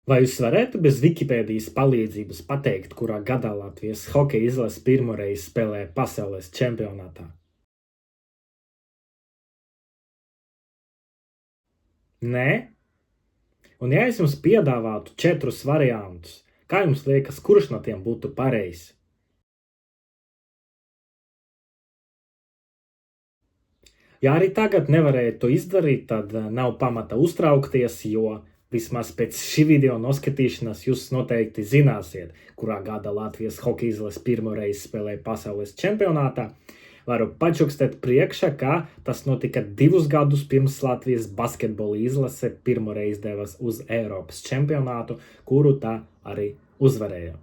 Vai jūs varētu bez Wikipēdijas palīdzības pateikt, kurā gadā Latvijas hokeja izlase pirmoreiz spēlēja pasaules čempionātā? Nē? Un ja es jums piedāvātu 4 variantus, kā jums liekas, kurš no tiem būtu pareizs? Ja arī tagad nevarēja to izdarīt, tad nav pamata uztraukties, jo vismaz pēc šī video noskatīšanās jūs noteikti zināsiet, kurā gada Latvijas hokeja izlase pirmoreiz spēlēja pasaules čempionātā. Varu pačukstēt priekšā, ka tas notika 2 gadus pirms Latvijas basketbola izlase pirmoreiz devas uz Eiropas čempionātu, kuru tā arī uzvarēja.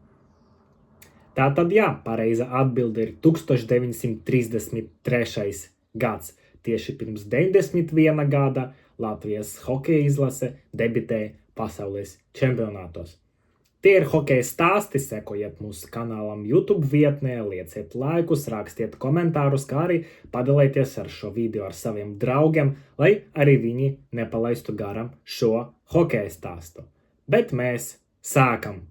Tātad jā, pareiza atbilde ir 1933. gads. Tieši pirms 91 gada Latvijas hokeja izlase debitēja pasaules čempionātos. Tie ir hokeja stāsti, sekojiet mūsu kanālam YouTube vietnē, lieciet laikus, rakstiet komentārus, kā arī padalieties ar šo video ar saviem draugiem, lai arī viņi nepalaistu garām šo hokeja stāstu. Bet mēs sākam!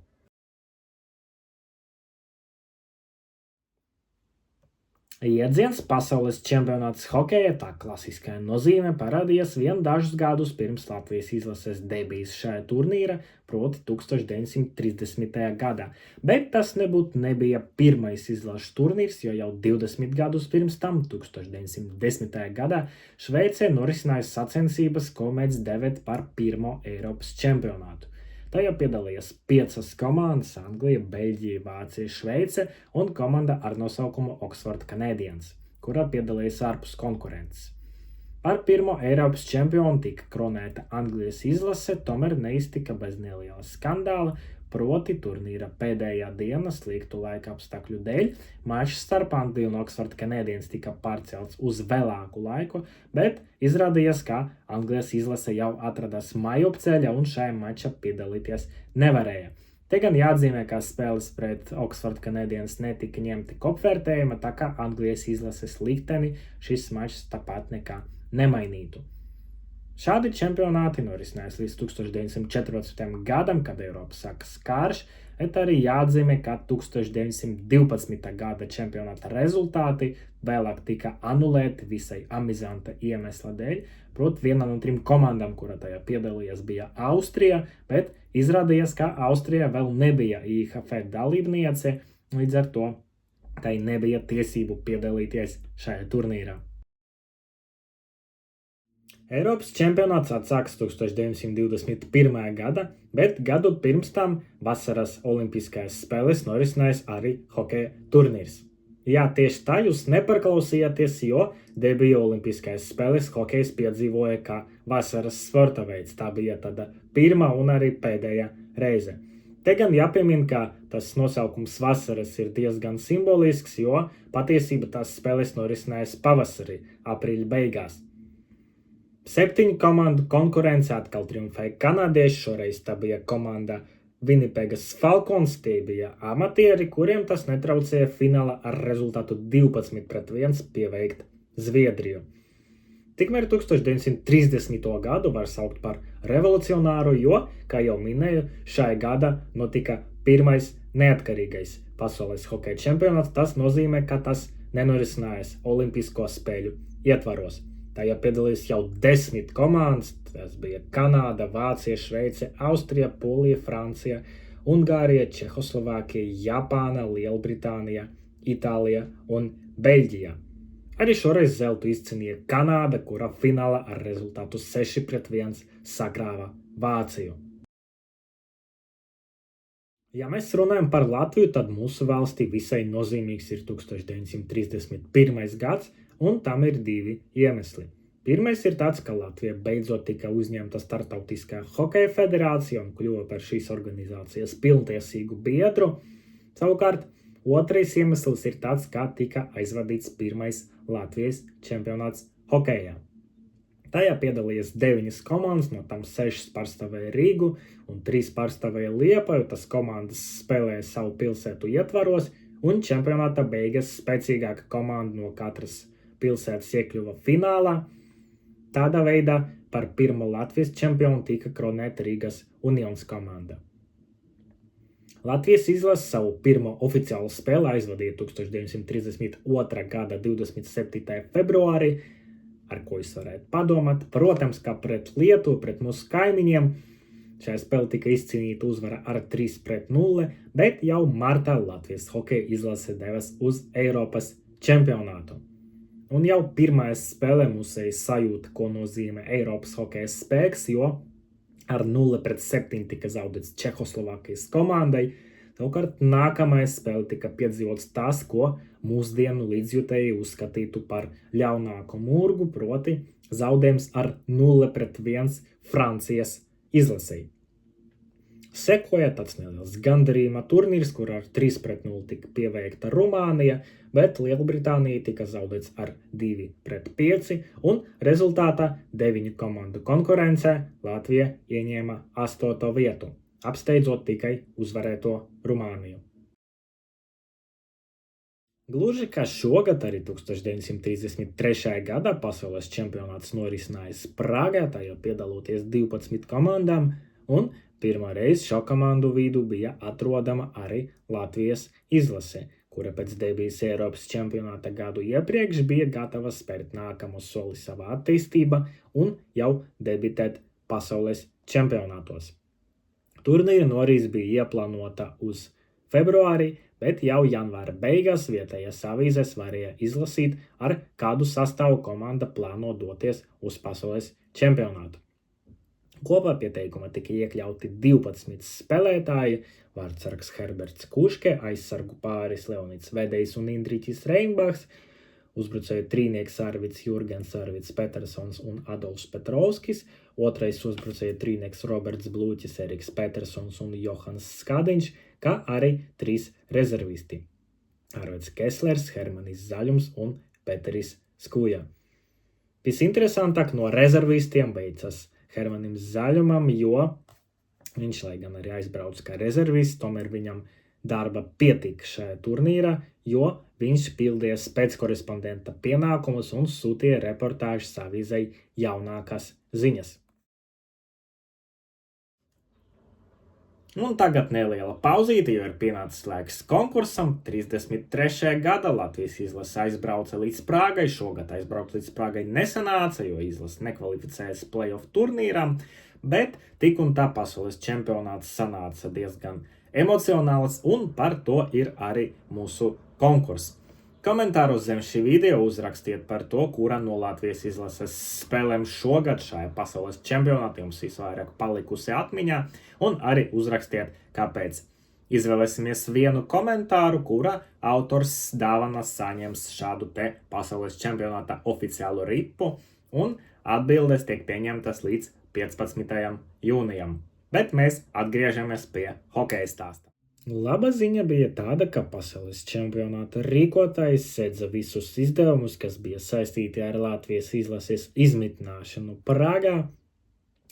Jēdziens pasaules čempionāts hokeja, tā klasiskā nozīme, parādījās vien dažus gadus pirms Latvijas izlases debijas šajā turnīra, proti 1930. gadā. Bet tas nebija pirmais izlases turnīrs, jo jau 20 gadus pirms tam, 1910. gadā, Šveicē norisinājās sacensības, ko mēdz devēt par pirmo Eiropas čempionātu. Tajā piedalījās 5 komandas - Anglija, Beļģija, Vācija, Šveice un komanda ar nosaukumu Oxford Canadiens, kurā piedalījās ārpus konkurences. Par pirmo Eiropas čempionu tika kronēta Anglijas izlase, tomēr neiztika bez neliela skandāla, proti turnīra pēdējā diena sliktu laika apstākļu dēļ mačs starp Angliju un Oxford Canadiens tika pārcelts uz vēlāku laiku, bet izrādījās, ka Anglijas izlase jau atradās mājupceļā un šajā mačā piedalīties nevarēja. Te gan jāatzīmē, ka spēles pret Oxford Canadiens netika ņemti kopvērtējuma, tā kā Anglijas izlases likteni šis mačs tāpat nekā nemainītu. Šādi čempionāti norisinājās līdz 1914. gadam, kad Eiropā sākas karš, bet arī jāatzīmē, ka 1912. gada čempionāta rezultāti vēlāk tika anulēti visai amizanta iemesla dēļ, proti viena no 3 komandām, kura tajā piedalījās, bija Austrija, bet izrādījās, ka Austrija vēl nebija IHF dalībniece, līdz ar to tai nebija tiesību piedalīties šajā turnīrā. Eiropas čempionāts atsākas 1921. gada, bet gadu pirms tam vasaras olimpiskās spēles norisinājās arī hokeja turnīrs. Jā, tieši tā jūs nepaklausījāties, jo debiju olimpiskās spēles hokejs piedzīvoja kā vasaras sporta veids. Tā bija tāda pirmā un arī pēdējā reize. Te gan jāpiemina, ka tas nosaukums vasaras ir diezgan simbolisks, jo patiesībā tās spēles norisinājās pavasarī, aprīļa beigās. 7 komandu konkurence atkal triumfēja kanādieši, šoreiz tā bija komanda Winnipegas Falcons, tie bija amatieri, kuriem tas netraucēja finālā ar rezultātu 12-1 pieveikt Zviedriju. Tikmēr 1930. gadu var saukt par revolucionāru, jo, kā jau minēju, šajā gadā notika pirmais neatkarīgais pasaules hokeja čempionāts. Tas nozīmē, ka tas nenorisinājās Olimpisko spēļu ietvaros. Tajā piedalījās jau 10 komandas, tas bija Kanāda, Vācija, Šveice, Austrija, Polija, Francija, Ungārija, Čehoslovākija, Japāna, Lielbritānija, Itālija un Beļģija. Arī šoreiz zeltu izcīnīja Kanāda, kura finālā ar rezultātu 6-1 sagrāva Vāciju. Ja mēs runājam par Latviju, tad mūsu valstī visai nozīmīgs ir 1931. gads, un tam ir 2 iemesli. Pirmais ir tāds, ka Latvija beidzot tika uzņemta Startautiskā hokeja federācija un kļuva par šīs organizācijas pilntiesīgu biedru. Savukārt, otrais iemesls ir tāds, ka tika aizvadīts pirmais Latvijas čempionāts hokejā. Tajā piedalījās 9 komandas, no tam 6 pārstāvēja Rīgu un 3 pārstāvēja Liepāju. Tas komandas spēlēja savu pilsētu ietvaros, un čempionāta beigas spēcīgāka komanda no katras pilsētas iekļuva finālā. Tādā veidā par pirmo Latvijas čempionu tika kronēta Rīgas Unions komanda. Latvijas izlase savu pirmo oficiālu spēli aizvadīja 1932. gada 27. februārī, ar ko jūs varētu padomāt. Protams, kā pret Lietuvu, pret mūsu kaimiņiem, šajā spēlē tika izcīnīta uzvara ar 3-0, bet jau martā Latvijas hokeja izlase devas uz Eiropas čempionātu. Un jau pirmajā spēlē mūsēji sajūta, ko nozīmē Eiropas hokeja spēks, jo ar 0-7 tika zaudēts Čehoslovākijas komandai. Savukārt nākamajā spēlē tika piedzīvots tas, ko mūsdienu līdzjutēji uzskatītu par ļaunāku murgu, proti zaudējums ar 0-1 Francijas izlasei. Sekoja tāds neliels gandarījuma turnīrs, kur ar 3-0 tika pieveikta Rumānija, bet Lielbritānija tika zaudēts ar 2-5, un rezultātā 9 komandu konkurencē Latvija ieņēma 8. vietu, apsteidzot tikai uzvarēto Rumāniju. Gluži kā šogad arī 1933. gadā pasaules čempionāts norisinājās Prāgā, tajā piedaloties 12 komandām, un pirmā reize šo komandu vidū bija atrodama arī Latvijas izlase, kura pēc debijas Eiropas čempionāta gadu iepriekš bija gatava spērt nākamo soli savā attīstībā un jau debitēt pasaules čempionātos. Turnīra norise bija ieplānota uz februārī, bet jau janvāra beigās vietējās avīzēs varēja izlasīt, ar kādu sastāvu komanda plāno doties uz pasaules čempionātu. Kopā pieteikuma tika iekļauti 12 spēlētāji, vārdsargs Herberts Kuške, aizsargu pāris Leonids Vedejs un Indriķis Reinbachs, uzbrucēju trīnieks Arvids Jurgens, Arvids Petersons un Adolfs Petrovskis, otrais uzbrucēju trīnieks Roberts Blūķis, Eriks Petersons un Johans Skadiņš, kā arī 3 rezervisti – Arvids Keslers, Hermanis Zaļums un Peteris Skuja. Visinteresantāk no rezervistiem veicas Hermanim Zaļumam, jo viņš, lai gan arī aizbrauc kā rezervists, tomēr viņam darba pietika šajā turnīrā, jo viņš pildīja spēckorespondenta pienākumus un sūtīja reportāžas avīzei Jaunākās ziņas. Un tagad neliela pauzīte, jo ir pienācis laiks konkursam. 33. gada Latvijas izlase aizbrauca līdz Prāgai. Šogad aizbraukt līdz Prāgai nesanāca, jo izlase nekvalificējas play-off turnīram, bet tik un tā pasaules čempionāts sanāca diezgan emocionāls, un par to ir arī mūsu konkurss. Komentāros zem šī video uzrakstiet par to, kura no Latvijas izlases spēlēm šogad šajā pasaules čempionātā jums visvairāk palikusi atmiņā, un arī uzrakstiet, kāpēc. Izvēlēsimies vienu komentāru, kura autors dāvanas saņems šādu te pasaules čempionāta oficiālu ripu, un atbildes tiek pieņemtas līdz 15. jūnijam. Bet mēs atgriežamies pie hokeja stāsta. Laba ziņa bija tāda, ka pasaules čempionāta rīkotājs sedza visus izdevumus, kas bija saistīti ar Latvijas izlases izmitināšanu Prāgā.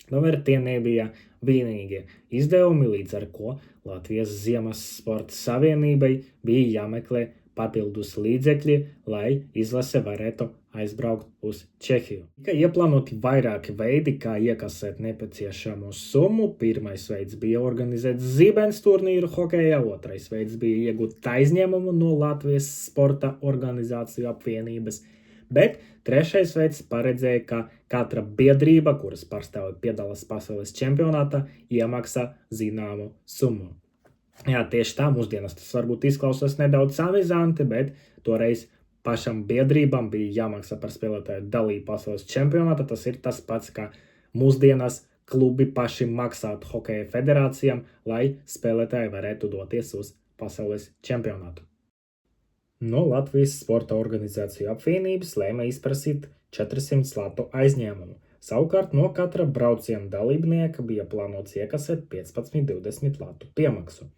Tomēr tie nebija vienīgie izdevumi, līdz ar ko Latvijas Ziemas sporta savienībai bija jāmeklē papildus līdzekļi, lai izlase varētu aizbraukt uz Čehiju. Tika ieplānoti vairāki veidi, kā iekasēt nepieciešamo summu. Pirmais veids bija organizēt zibens turnīru hokejā, otrais veids bija iegūt aizņēmumu no Latvijas sporta organizāciju apvienības, bet trešais veids paredzēja, ka katra biedrība, kuras pārstāvji piedalās pasaules čempionātā, iemaksā zināmu summu. Jā, tieši tā, mūsdienas tas varbūt izklausās nedaudz amizanti, bet toreiz pašam biedrībām bija jāmaksā par spēlētāju dalību pasaules čempionātā. Tas ir tas pats, kā mūsdienas klubi paši maksātu hokeja federācijām, lai spēlētāji varētu doties uz pasaules čempionātu. No Latvijas sporta organizāciju apvienības lēma izprasīt 400 latu aizņēmumu. Savukārt no katra brauciena dalībnieka bija plānots iekasēt 15-20 latu piemaksu.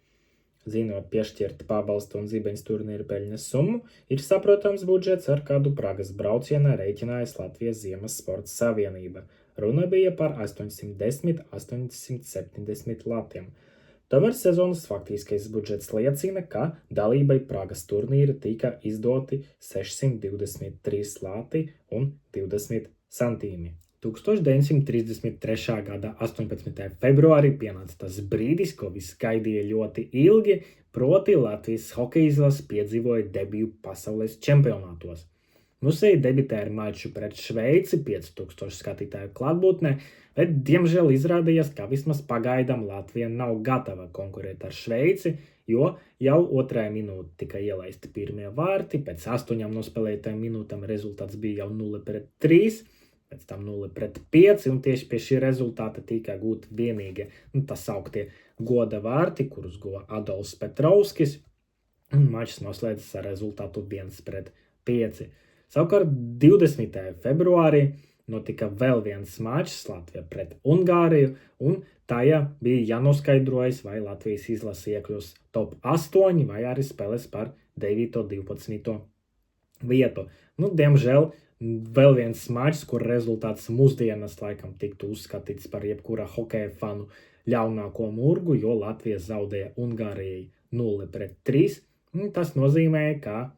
Zinot piešķirta pabalstu un zibeņas turnīra peļņas summu, ir saprotams budžets, ar kādu Pragas braucienā rēķinājas Latvijas Ziemas sporta savienība. Runa bija par 810-870 latiem. Tomēr sezonas faktiskais budžets liecina, ka dalībai Pragas turnīra tika izdoti 623 lati un 20 centīmi. 1933. gada 18. februārī pienāca tas brīdis, ko visi gaidīja ļoti ilgi, proti Latvijas hokeja izlase piedzīvoja debiju pasaules čempionātos. Musēji debitēja ar maču pret Šveici 5000 skatītāju klātbūtnē, bet diemžēl izrādījās, ka vismaz pagaidām Latvija nav gatava konkurēt ar Šveici, jo jau 2. minūte tika ielaisti pirmie vārti, pēc 8 nospēlētajām minūtēm rezultāts bija jau 0-3, pēc tam 0-5, un tieši pie šī rezultāta tika gūti vienīgie tas sauktie goda vārti, kurus guva Adolfs Petrovskis, un mačs noslēdzas ar rezultātu 1-5. Savukārt 20. februārī notika vēl viens mačs Latvija pret Ungāriju, un tajā bija jānoskaidrojas, vai Latvijas izlase iekļūs top 8 vai arī spēlēs par 9-12 vietu. Diemžēl vēl viens mačs, kur rezultāts mūsdienas laikam tiktu uzskatīts par jebkura hokeja fanu ļaunāko murgu, jo Latvija zaudēja Ungārijai 0-3. Tas nozīmē, ka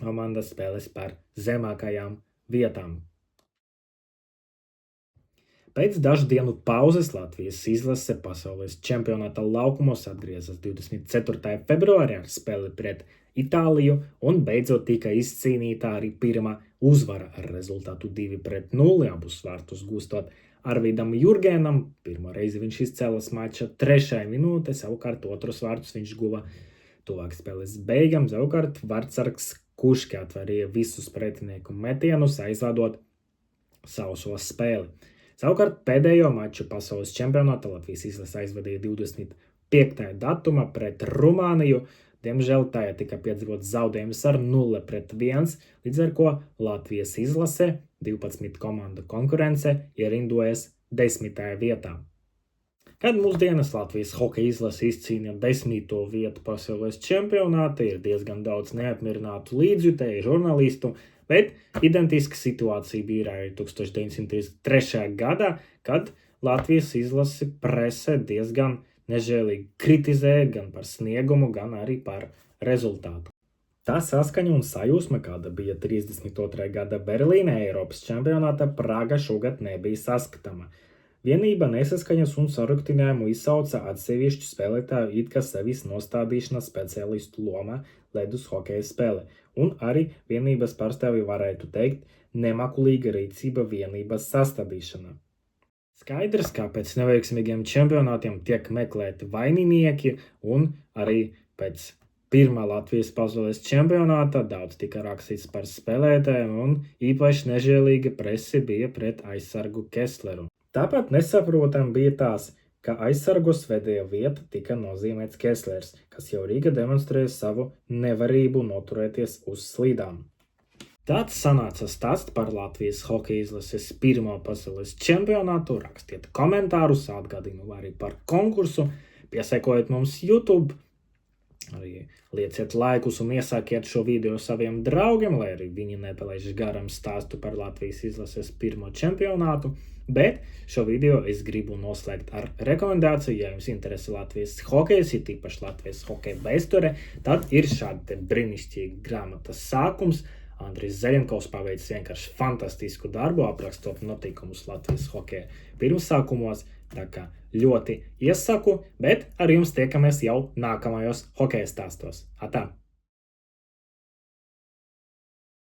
komanda spēlēs par zemākajām vietām. Pēc dažu dienu pauzes Latvijas izlase pasaules čempionāta laukumos atgriezās 24. februārī ar spēli pret Itāliju, un beidzot tika izcīnīta arī pirmā uzvara ar rezultātu 2-0, abus vārtus gūstot Arvidam Jurgēnam. Pirmo reizi viņš izcēlās mača 3. minūtē, savukārt otrus vārtus viņš guva tuvāk spēles beigām. Savukārt vārtsargs Kuški atvarīja visus pretinieku metienus, aizvadot sauso spēli. Savukārt pēdējo maču pasaules čempionātā Latvijas izlase aizvadīja 25. datumā pret Rumāniju. Diemžēl tajā tika piedzīvots zaudējums ar 0-1, līdz ar ko Latvijas izlase 12 komandu konkurence ierindojas 10. vietā. Kad mūsdienas Latvijas hokeja izlase izcīna 10. vietu pasaules čempionātā, ir diezgan daudz neapmierinātu līdzjutēju žurnālistu, bet identiska situācija bija arī 1933. gadā, kad Latvijas izlase presē diezgan nežēlīgi kritizē gan par sniegumu, gan arī par rezultātu. Tā saskaņa un sajūsma, kāda bija 32. gada Berlīnē Eiropas čempionātā, Praga šogad nebija saskatāma. Vienība nesaskaņas un saruktinājumu izsauca atsevišķu spēlētāju it kā sevis nostādīšanas speciālistu lomā ledus hokeja spēle, un arī vienības pārstāvji varētu teikt nemakulīga rīcība vienības sastādīšana. Skaidrs, ka pēc neveiksmīgiem čempionātiem tiek meklēti vaininieki, un arī pēc pirmā Latvijas pasaules čempionāta daudz tika rakstīts par spēlētājiem, un īpaši nežēlīga prese bija pret aizsargu Kessleru. Tāpat nesaprotam bija tās, ka aizsargos vedēja vieta tika nozīmēts Kesslers, kas jau Rīga demonstrēja savu nevarību noturēties uz slīdām. Tāds sanāca stāsts par Latvijas hokeja izlases pirmo pasaules čempionātu. Rakstiet komentārus, atgādinu arī par konkursu, piesekojiet mums YouTube, arī lieciet laikus un iesākiet šo video saviem draugiem, lai arī viņi nepalaiž garam stāstu par Latvijas izlases pirmo čempionātu. Bet šo video es gribu noslēgt ar rekomendāciju, ja jums interesē Latvijas hokejs, ir tīpaši Latvijas hokeja vēsture, tad ir šāda brīnišķīga grāmatas sākums. Andris Zeļenkovs paveicis vienkārši fantastisku darbu, aprakstot notikumus Latvijas hokeja pirmsākumos, tā kā ļoti iesaku, bet ar jums tiekamies jau nākamajos hokeja stāstos. Atā!